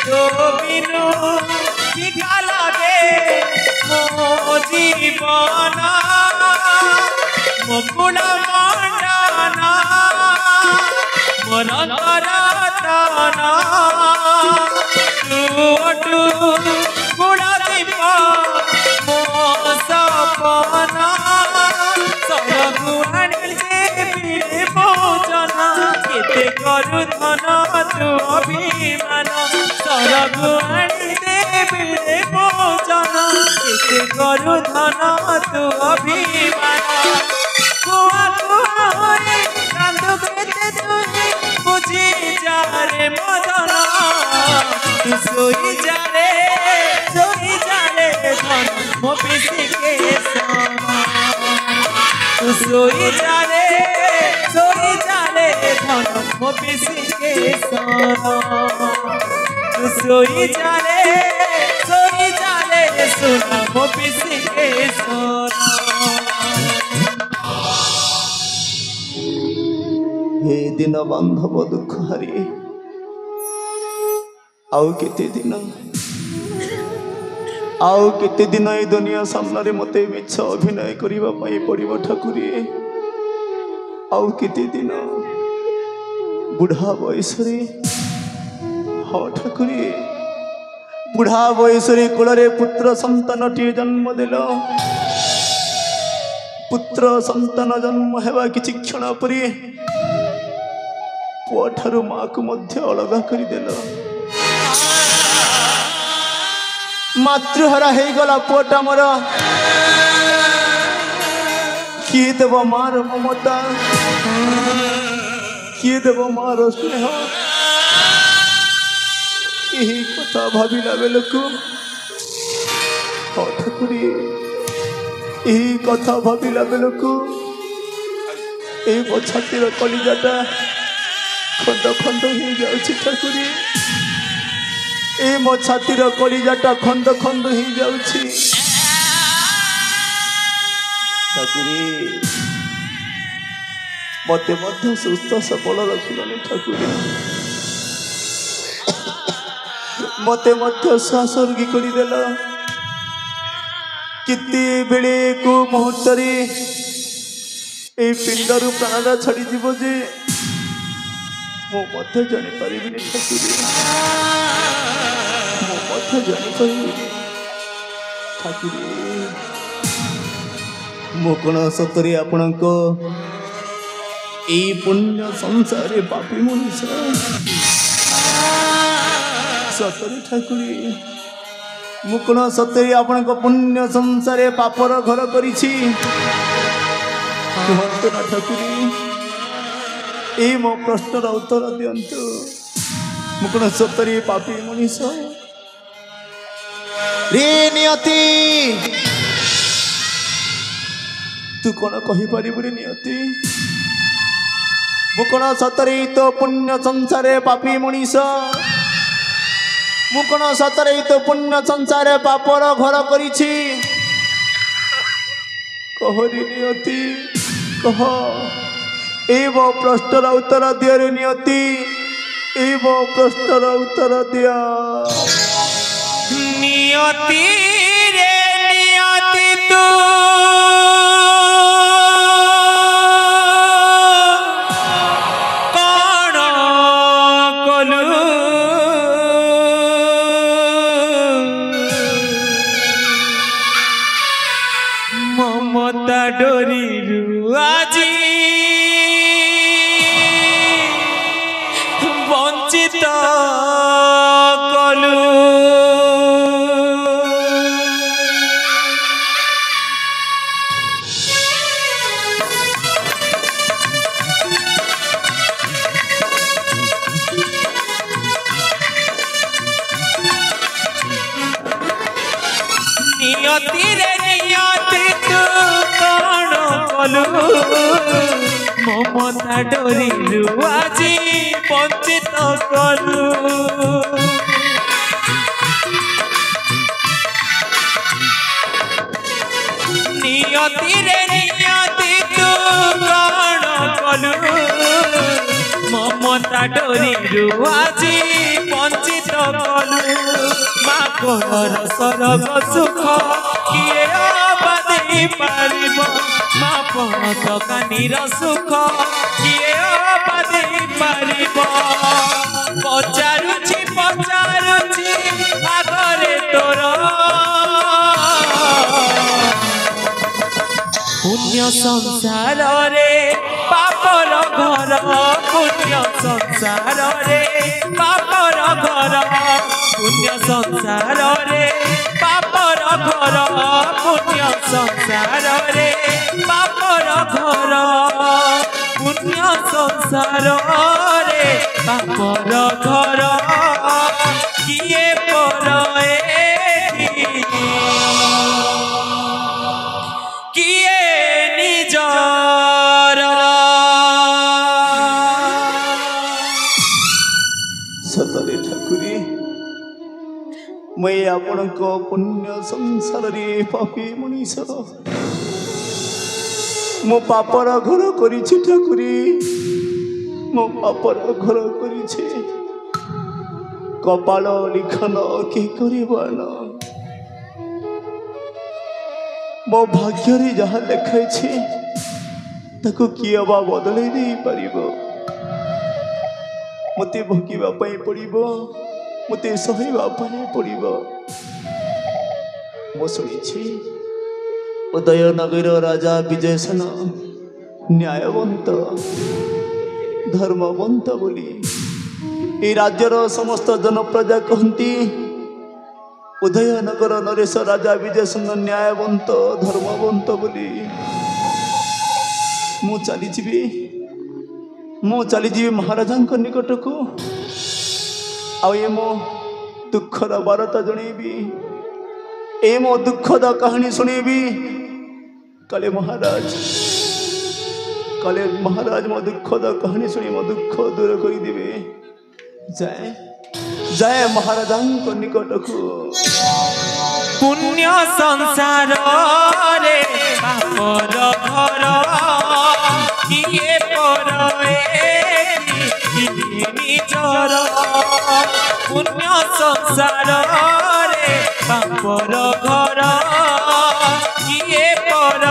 तो बिनु टीका लगे मो जीवन मुकुल मंडना मोर करतन टू गुण दीप मो सपना सरगु आनिले भोजन केते करु धन तू अभिमान सरगु आनिले भोजन केते करु धन तू अभिमान कुआ कुआरे कांदु केते तुही बुझी जा रे मदन तू सोई जा रे धन मो पिसी के सोना तू सोई जा रे धन मो पिसी के सोना तू सोई जा रे सोना मो पिसी के सोना। हे दिन बांधव दुख हरि आउ केते दिन ए दुनिया सामने मते मिछ अभिनय करिबा पई पड़िबो ठाकुरी आउ केते दिन बुढ़ा बयसरे हाँ ठाकुरी बुढ़ा बयसरे कूल पुत्र संतानटी जन्म देल पुत्र संतान जन्म हेबा किछि क्षण परे पुआ ठारू माँ को मध्य अलग करदेल मातृहरा हो गला पुआटा मोर किए देव मार ममता किए देव मार स्नेह यही कथा भाविला बेलू ठाकुरी यही कथा भाविला बेलू मो छातीर कलिजाटा खंड खंड हो जाऊँ ठाकुरी मो छातीर कलिजाटा खंड खंड हो जाऊँ ठाकुरी मते मध्य सुस्थ सबल रखिलनि ठाकुरी मते मध्य स्वासर्गी करदेल किति बेले को मुहूर्त पिंडर प्राण छाड़ी जीव जे मो मध्य जानी पारिबिनी ठाकुरी मो मध्य जानी पारिबिनी ठाकुरी मो कौन सतरे आपण को पुण्य संसार पापी मनुष्य सतरे ठाकुरी मु कौन सतरे आपण को पुण्य संसार पापर घर करिछि कहतु ना ठाकुरी ए मो प्रश्नर उत्तर दियंतु मु कौन सतरे पापी मनुष्य रे नियति तू कौन कही पारिबु रे नियति मु कौन सतरे तो पुण्य संसारे पापी मनीष मु कौन सतरे तो पुण्य संसारे पापर घर करिछि कह रे नियति कह एवो प्रश्नर उत्तर दिया रे नियति एवो प्रश्नर उत्तर दिया नियति रे नियति तू ममता डोरी आज वंचित कलु नियति रे नियति तू कौन कलु ममता डोरी आज वंचित कलु नियति रे नियति तू कौन कलु ममता डोरी आज वंचित कलु माँ कोर सरग सुख किए अबा देई पारिब माँ पणत कानीर सुख किए अबा देई पारिब पचारुछि आगरे तोर पुण्य संसार रे पापर घर पुण्य संसार रे पापर घर पुण्य संसार रे पापर घर पुण्य संसार रे पापर घर पुण्य संसार रे पापर घर किए पर किए निजर सतरे ठाकुरी मैं आपण पुण्य संसार रे पापी मनीष मो पापर घर करिछि ठाकुरी मो पापर घर करिछि कपाल लिखन के करिबन मो भाग्य रे जहाँ लिखाई ताको किए बा बदलै दे पारिबो मते भोगिबा पई पड़िबो मते सहिबा पई पड़िबो मो सुनिछि उदयनगर राजा विजयसेन न्यायवंत धर्मवंत बोली ए राज्यर समस्त जनप्रजा कहती उदयनगर नरेश राजा विजयसेन न्यायवंत धर्मवंत बोली मु चलीजी महाराजा निकट को आए मो दुखर बार्ता जनईबी ए मो दुखद कहानी सुनेबी काले महाराज मो दुखद कहानी सुनी मो दुख दूर कर देवे जाए जाए महाराजा निकट को पुण्य संसार रे पापर घर किए पर निजर पुण्य संसार रे पापर घर किए पर